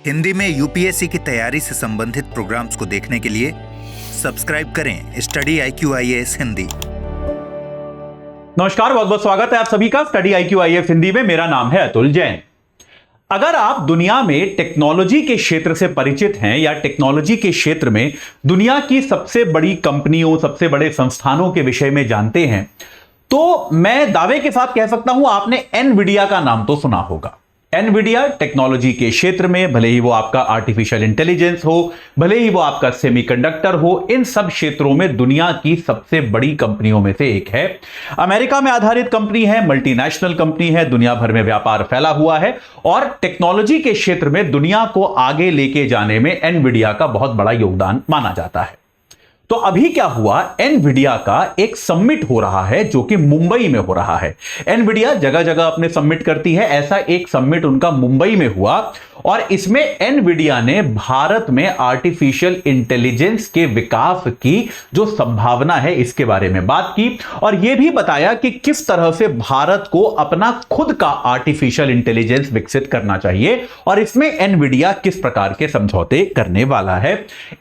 हिंदी में यूपीएससी की तैयारी से संबंधित प्रोग्राम्स को देखने के लिए सब्सक्राइब करें स्टडी IQ IAS हिंदी। नमस्कार, बहुत बहुत स्वागत है आप सभी का स्टडी IQ IAS हिंदी में। मेरा नाम है अतुल जैन। अगर आप दुनिया में टेक्नोलॉजी के क्षेत्र से परिचित हैं या टेक्नोलॉजी के क्षेत्र में दुनिया की सबसे बड़ी कंपनियों, सबसे बड़े संस्थानों के विषय में जानते हैं, तो मैं दावे के साथ कह सकता हूं आपने एनवीडिया का नाम तो सुना होगा। एनवीडिया टेक्नोलॉजी के क्षेत्र में, भले ही वो आपका आर्टिफिशियल इंटेलिजेंस हो, भले ही वो आपका सेमीकंडक्टर हो, इन सब क्षेत्रों में दुनिया की सबसे बड़ी कंपनियों में से एक है। अमेरिका में आधारित कंपनी है, मल्टीनेशनल कंपनी है, दुनिया भर में व्यापार फैला हुआ है और टेक्नोलॉजी के क्षेत्र में दुनिया को आगे लेके जाने में एनवीडिया का बहुत बड़ा योगदान माना जाता है। तो अभी क्या हुआ, एनवीडिया का एक समिट हो रहा है जो कि मुंबई में हो रहा है। एनवीडिया जगह जगह अपने समिट करती है, ऐसा एक समिट उनका मुंबई में हुआ और इसमें एनवीडिया ने भारत में आर्टिफिशियल इंटेलिजेंस के विकास की जो संभावना है इसके बारे में बात की और यह भी बताया कि किस तरह से भारत को अपना खुद का आर्टिफिशियल इंटेलिजेंस विकसित करना चाहिए और इसमें एनवीडिया किस प्रकार के समझौते करने वाला है।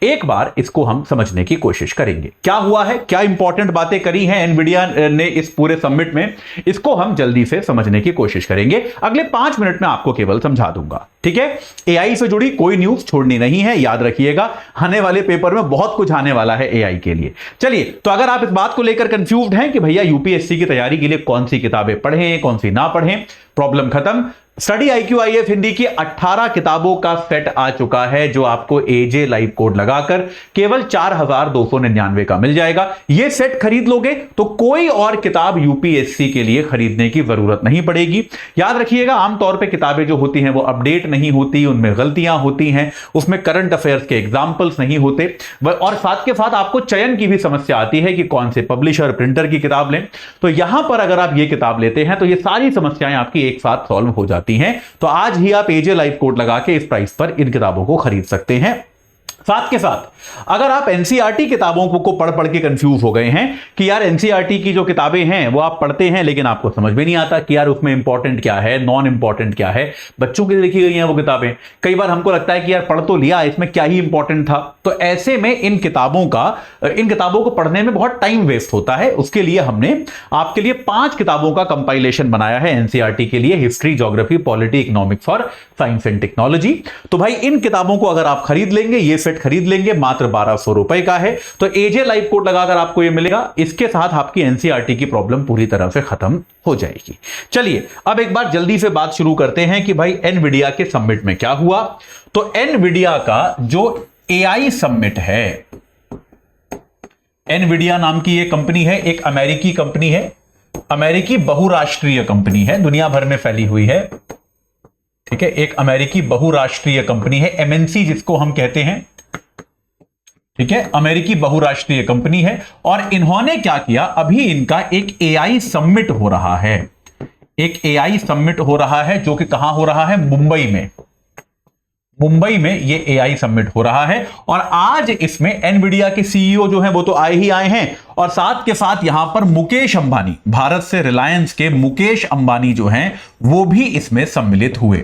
एक बार इसको हम समझने की कोशिश करेंगे। क्या हुआ है, क्या इंपॉर्टेंट बातें करी हैं एनवीडिया ने इस पूरे समिट में, इसको हम जल्दी से समझने की कोशिश करेंगे। अगले 5 मिनट में आपको केवल समझा दूंगा, ठीक है। एआई से जुड़ी कोई न्यूज छोड़नी नहीं है, याद रखिएगा। आने वाले पेपर में बहुत कुछ आने वाला है एआई के लिए। चलिए, तो अगर आप इस बात को लेकर कंफ्यूज्ड हैं कि भैया यूपीएससी की तैयारी के लिए कौन सी किताबें पढ़ें, कौन सी ना पढ़ें, प्रॉब्लम खत्म। स्टडी IQ IAS हिंदी की 18 किताबों का सेट आ चुका है जो आपको AJ लाइव कोड लगाकर केवल 4299 का मिल जाएगा। यह सेट खरीद लोगे तो कोई और किताब यूपीएससी के लिए खरीदने की जरूरत नहीं पड़ेगी। याद रखिएगा, आमतौर पे किताबें जो होती हैं वो अपडेट नहीं होती, उनमें गलतियां होती हैं, उसमें करंट अफेयर्स के एग्जाम्पल्स नहीं होते और साथ के साथ आपको चयन की भी समस्या आती है कि कौन से पब्लिशर, प्रिंटर की किताब लें। तो यहां पर अगर आप ये किताब लेते हैं तो ये सारी समस्याएं आपकी एक साथ सॉल्व हो जाती हैं। तो आज ही आप AJ लाइव कोड लगा के इस प्राइस पर इन किताबों को खरीद सकते हैं। साथ के साथ अगर आप एनसीईआरटी किताबों को पढ़ पढ़ के कंफ्यूज हो गए हैं कि यार एनसीईआरटी की जो किताबें हैं वो आप पढ़ते हैं लेकिन आपको समझ में नहीं आता कि यार उसमें इंपॉर्टेंट क्या है, नॉन इंपॉर्टेंट क्या है, बच्चों के लिए लिखी गई हैं वो किताबें, कई बार हमको लगता है कि यार पढ़ तो लिया, इसमें क्या ही इंपॉर्टेंट था। तो ऐसे में इन किताबों को पढ़ने में बहुत टाइम वेस्ट होता है। उसके लिए हमने आपके लिए 5 किताबों का कंपाइलेशन बनाया है एनसीईआरटी के लिए, हिस्ट्री, ज्योग्राफी, पॉलिटी, इकोनॉमिक्स और साइंस एंड टेक्नोलॉजी। तो भाई इन किताबों को अगर आप खरीद लेंगे, ये खरीद लेंगे, मात्र 1200 रुपए का है। तो AJ लाइव कोड लगाकर आपको यह मिलेगा। इसके साथ आपकी एनसीईआरटी की प्रॉब्लम पूरी तरह से खत्म हो जाएगी। चलिए, अब एक बार जल्दी से बात शुरू करते हैं कि भाई एनवीडिया के समिट में क्या हुआ। तो एनवीडिया का जो AI समिट है, एनवीडिया नाम की यह कंपनी है, एक अमेरिकी कंपनी है, अमेरिकी बहुराष्ट्रीय कंपनी है, दुनिया भर में फैली हुई है, ठीक है। एक अमेरिकी बहुराष्ट्रीय कंपनी है, MNC जिसको हम कहते हैं, ठीक है, अमेरिकी बहुराष्ट्रीय कंपनी है। और इन्होंने क्या किया, अभी इनका एक AI समिट हो रहा है, एक AI समिट हो रहा है जो कि कहां हो रहा है, मुंबई में। मुंबई में ये AI समिट हो रहा है और आज इसमें एनवीडिया के CEO जो हैं वो तो आए ही आए हैं और साथ के साथ यहां पर मुकेश अंबानी, भारत से रिलायंस के मुकेश अंबानी जो हैं वो भी इसमें सम्मिलित हुए।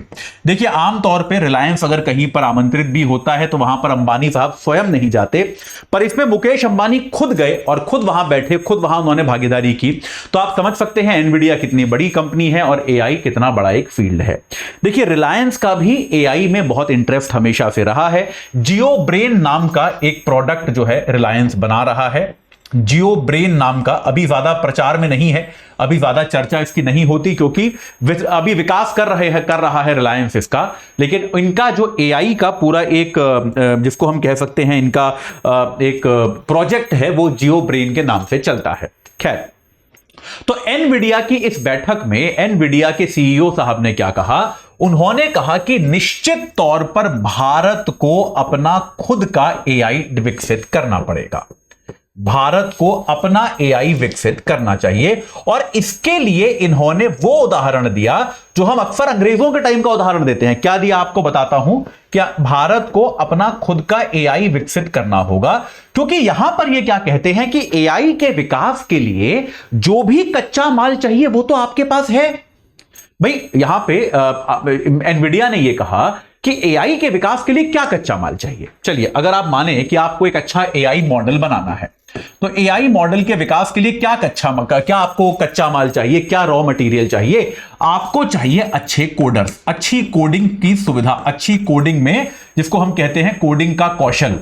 देखिए, आमतौर पे रिलायंस अगर कहीं पर आमंत्रित भी होता है तो वहां पर अंबानी साहब स्वयं नहीं जाते, पर इसमें मुकेश अंबानी खुद गए और खुद वहां बैठे, खुद वहां उन्होंने भागीदारी की। तो आप समझ सकते हैं एनवीडिया कितनी बड़ी कंपनी है और AI कितना बड़ा एक फील्ड है। देखिए, रिलायंस का भी AI में बहुत इंटरेस्ट हमेशा से रहा है। जियो ब्रेन नाम का एक प्रोडक्ट जो है रिलायंस बना रहा है। जियो ब्रेन नाम का अभी ज्यादा प्रचार में नहीं है, अभी ज्यादा चर्चा इसकी नहीं होती क्योंकि अभी विकास कर रहा है रिलायंस इसका। लेकिन इनका जो AI का पूरा एक जिसको हम कह सकते हैं इनका एक प्रोजेक्ट है वो जियो ब्रेन के नाम से चलता है। खैर, तो एनवीडिया की इस बैठक में एनवीडिया के CEO साहब ने क्या कहा, उन्होंने कहा कि निश्चित तौर पर भारत को अपना खुद का AI विकसित करना पड़ेगा, भारत को अपना AI विकसित करना चाहिए। और इसके लिए इन्होंने वो उदाहरण दिया जो हम अक्सर अंग्रेजों के टाइम का उदाहरण देते हैं। क्या दिया आपको बताता हूं, क्या भारत को अपना खुद का AI विकसित करना होगा, क्योंकि यहां पर ये क्या कहते हैं कि AI के विकास के लिए जो भी कच्चा माल चाहिए वो तो आपके पास है। भाई यहां पे एनवीडिया ने ये कहा कि एआई के विकास के लिए क्या कच्चा माल चाहिए। चलिए, अगर आप माने कि आपको एक अच्छा एआई मॉडल बनाना है, तो एआई मॉडल के विकास के लिए क्या आपको कच्चा माल चाहिए, क्या रॉ मटेरियल चाहिए? आपको चाहिए अच्छे कोडर्स, अच्छी कोडिंग की सुविधा, अच्छी कोडिंग में जिसको हम कहते हैं कोडिंग का कौशल।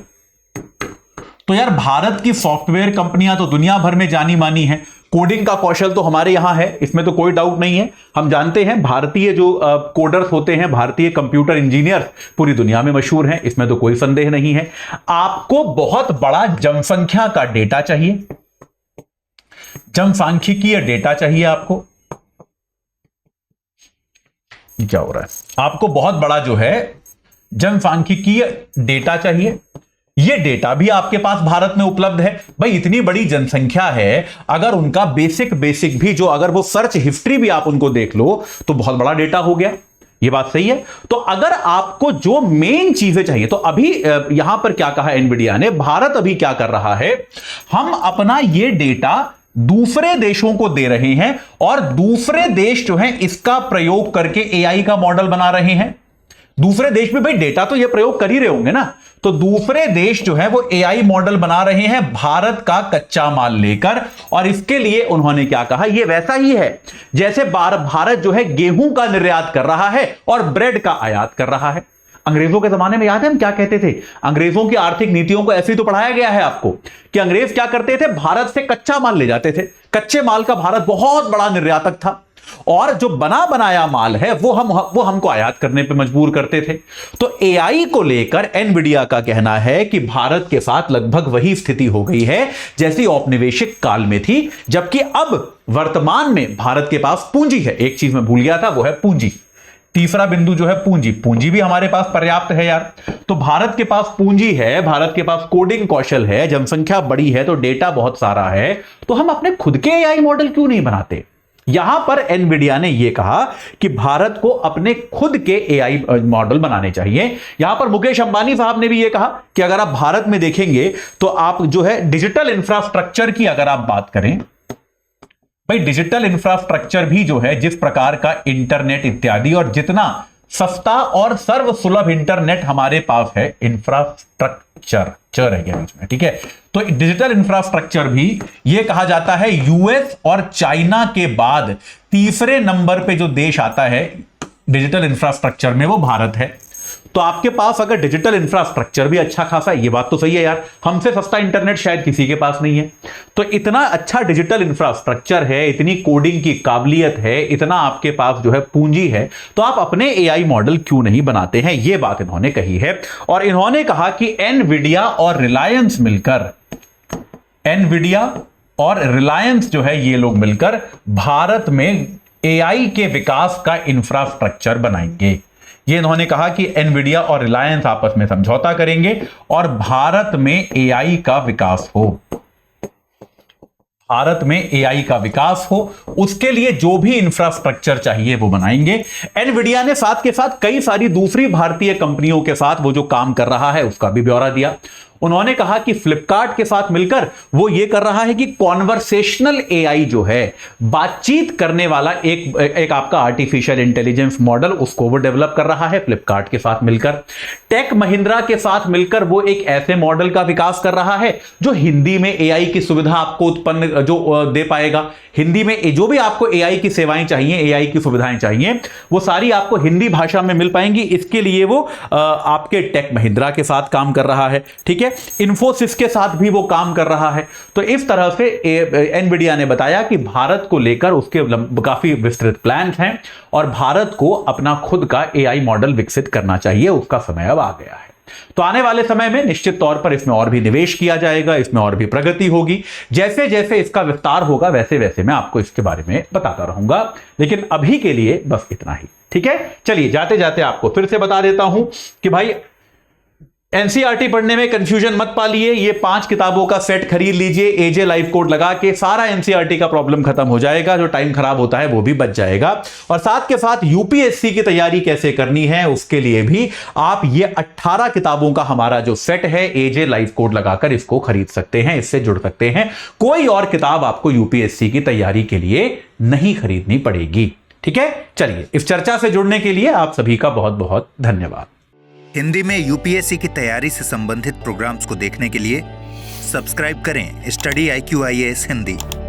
तो यार, भारत की सॉफ्टवेयर कंपनियां तो दुनिया भर में जानी मानी हैं, कोडिंग का कौशल तो हमारे यहां है, इसमें तो कोई डाउट नहीं है। हम जानते हैं भारतीय जो कोडर्स होते हैं, भारतीय कंप्यूटर इंजीनियर पूरी दुनिया में मशहूर हैं, इसमें तो कोई संदेह नहीं है। आपको बहुत बड़ा जनसंख्या का डेटा चाहिए, जनसांख्यिकीय डेटा चाहिए। आपको क्या हो रहा है? आपको बहुत बड़ा जो है जनसांख्यिकीय डेटा चाहिए। यह डेटा भी आपके पास भारत में उपलब्ध है। भाई, इतनी बड़ी जनसंख्या है, अगर उनका बेसिक भी जो, अगर वो सर्च हिस्ट्री भी आप उनको देख लो तो बहुत बड़ा डेटा हो गया। ये बात सही है। तो अगर आपको जो मेन चीजें चाहिए, तो अभी यहां पर क्या कहा एनवीडिया ने, भारत अभी क्या कर रहा है, हम अपना ये डेटा दूसरे देशों को दे रहे हैं और दूसरे देश जो है इसका प्रयोग करके एआई का मॉडल बना रहे हैं। दूसरे देश में भाई डेटा तो ये प्रयोग कर ही रहे होंगे ना, तो दूसरे देश जो है वो एआई मॉडल बना रहे हैं भारत का कच्चा माल लेकर। और इसके लिए उन्होंने क्या कहा, ये वैसा ही है जैसे भारत जो है गेहूं का निर्यात कर रहा है और ब्रेड का आयात कर रहा है। अंग्रेजों के जमाने में याद है हम क्या कहते थे? अंग्रेजों की आर्थिक नीतियों को ऐसे ही तो पढ़ाया गया है आपको कि अंग्रेज क्या करते थे, भारत से कच्चा माल ले जाते थे। कच्चे माल का भारत बहुत बड़ा निर्यातक था और जो बना बनाया माल है वो हमको आयात करने पे मजबूर करते थे। तो एआई को लेकर एनवीडिया का कहना है कि भारत के साथ लगभग वही स्थिति हो गई है जैसी औपनिवेशिक काल में थी, जबकि अब वर्तमान में भारत के पास पूंजी है। एक चीज मैं भूल गया था, वो है पूंजी। तीसरा बिंदु जो है पूंजी भी हमारे पास पर्याप्त है यार। तो भारत के पास पूंजी है, भारत के पास कोडिंग कौशल है, जनसंख्या बड़ी है, तो डेटा बहुत सारा है, तो हम अपने खुद के एआई मॉडल क्यों नहीं बनाते? यहां पर एनवीडिया ने यह कहा कि भारत को अपने खुद के एआई मॉडल बनाने चाहिए। यहां पर मुकेश अंबानी साहब ने भी यह कहा कि अगर आप भारत में देखेंगे तो आप जो है डिजिटल इंफ्रास्ट्रक्चर की अगर आप बात करें, भाई डिजिटल इंफ्रास्ट्रक्चर भी जो है, जिस प्रकार का इंटरनेट इत्यादि, और जितना सस्ता और सर्वसुलभ इंटरनेट हमारे पास है, इंफ्रास्ट्रक्चर है क्या बीच में, ठीक है। तो डिजिटल इंफ्रास्ट्रक्चर भी यह कहा जाता है यूएस और चाइना के बाद तीसरे नंबर पे जो देश आता है डिजिटल इंफ्रास्ट्रक्चर में, वो भारत है। तो आपके पास अगर डिजिटल इंफ्रास्ट्रक्चर भी अच्छा खासा है, ये बात तो सही है यार, हमसे सस्ता इंटरनेट शायद किसी के पास नहीं है। तो इतना अच्छा डिजिटल इंफ्रास्ट्रक्चर है, इतनी कोडिंग की काबिलियत है, इतना आपके पास जो है पूंजी है, तो आप अपने एआई मॉडल क्यों नहीं बनाते हैं? ये बात इन्होंने कही है। और इन्होंने कहा कि एनवीडिया और रिलायंस जो है, ये लोग मिलकर भारत में एआई के विकास का इंफ्रास्ट्रक्चर बनाएंगे। ये इन्होंने कहा कि एनवीडिया और रिलायंस आपस में समझौता करेंगे और भारत में एआई का विकास हो। भारत में एआई का विकास हो, उसके लिए जो भी इंफ्रास्ट्रक्चर चाहिए वो बनाएंगे। एनवीडिया ने साथ के साथ कई सारी दूसरी भारतीय कंपनियों के साथ वो जो काम कर रहा है उसका भी ब्यौरा दिया। उन्होंने कहा कि फ्लिपकार्ट के साथ मिलकर वो ये कर रहा है कि कॉन्वर्सेशनल एआई जो है, बातचीत करने वाला एक आपका आर्टिफिशियल इंटेलिजेंस मॉडल, उसको वो डेवलप कर रहा है फ्लिपकार्ट के साथ मिलकर। टेक महिंद्रा के साथ मिलकर वो एक ऐसे मॉडल का विकास कर रहा है जो हिंदी में एआई की सुविधा आपको उत्पन्न जो दे पाएगा। हिंदी में जो भी आपको एआई की सेवाएं चाहिए, एआई की सुविधाएं चाहिए, वो सारी आपको हिंदी भाषा में मिल पाएंगी। इसके लिए वो आपके टेक महिंद्रा के साथ काम कर रहा है, ठीक है। इन्फोसिस के साथ भी वो काम कर रहा है। तो इस तरह से एनवीडिया ने बताया कि भारत को लेकर उसके काफी विस्तृत प्लान्स हैं और भारत को अपना खुद का एआई मॉडल विकसित करना चाहिए, उसका समय अब आ गया है। तो आने वाले समय में निश्चित तौर पर इसमें और भी निवेश किया जाएगा, इसमें और भी प्रगति होगी। जैसे जैसे इसका विस्तार होगा वैसे वैसे मैं आपको इसके बारे में बताता रहूंगा, लेकिन अभी के लिए बस इतना ही, ठीक है। चलिए, जाते जाते आपको फिर से बता देता हूं कि भाई एनसीईआरटी पढ़ने में कंफ्यूजन मत पालिए। ये 5 किताबों का सेट खरीद लीजिए, एजे लाइव कोड लगा के सारा एनसीईआरटी का प्रॉब्लम खत्म हो जाएगा, जो टाइम खराब होता है वो भी बच जाएगा। और साथ के साथ यूपीएससी की तैयारी कैसे करनी है उसके लिए भी आप ये 18 किताबों का हमारा जो सेट है, एजे लाइव कोड लगाकर इसको खरीद सकते हैं, इससे जुड़ सकते हैं। कोई और किताब आपको यूपीएससी की तैयारी के लिए नहीं खरीदनी पड़ेगी, ठीक है। चलिए, इस चर्चा से जुड़ने के लिए आप सभी का बहुत बहुत धन्यवाद। हिंदी में यूपीएससी की तैयारी से संबंधित प्रोग्राम्स को देखने के लिए सब्सक्राइब करें स्टडी IQ IAS हिंदी।